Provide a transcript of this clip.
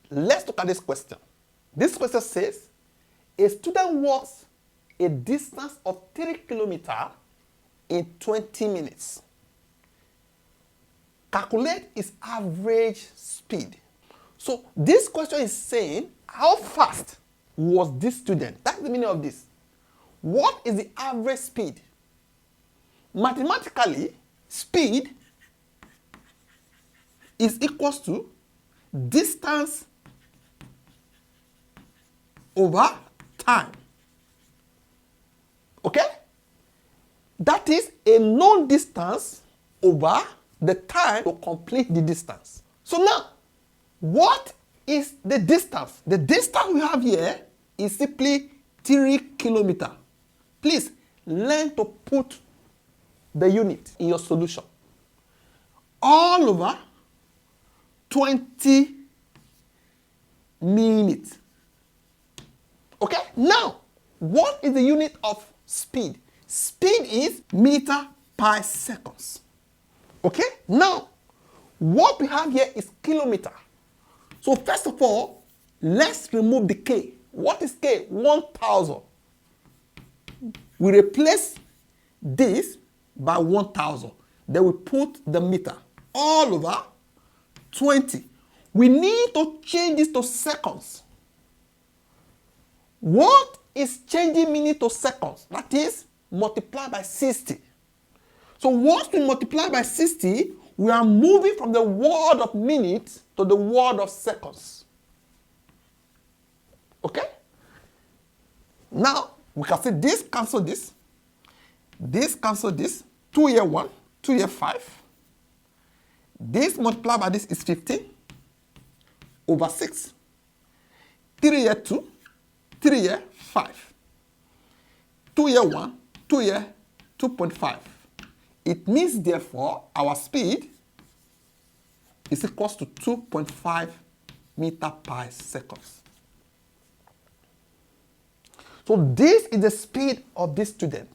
Let's look at this question. This question says, a student walks a distance of 3 kilometers in 20 minutes. Calculate its average speed. So this question is saying, how fast was this student? That's the meaning of this. What is the average speed? Mathematically, speed is equals to distance over time. Okay? That is a known distance over the time to complete the distance. So now, what is the distance? The distance we have here is simply 3 kilometers. Please learn to put the unit in your solution. All over 20 minutes. Okay? Now, what is the unit of speed? Speed is meter per seconds. Okay? Now, what we have here is kilometer. So first of all, let's remove the K. What is K? 1,000. We replace this by 1,000. Then we put the meter all over 20. We need to change this to seconds. What is changing minute to seconds? That is multiply by 60. So once we multiply by 60, we are moving from the word of minutes to the word of seconds. Okay? Now, we can see this cancel this. This cancel this. 2 here 1, 2 here 5. This multiplied by this is 15 over 6. 3 here 2, 3 here 5. 2 here 1, 2 here 2.5. It means, therefore, our speed is equals to 2.5 meters per second. So this is the speed of this student.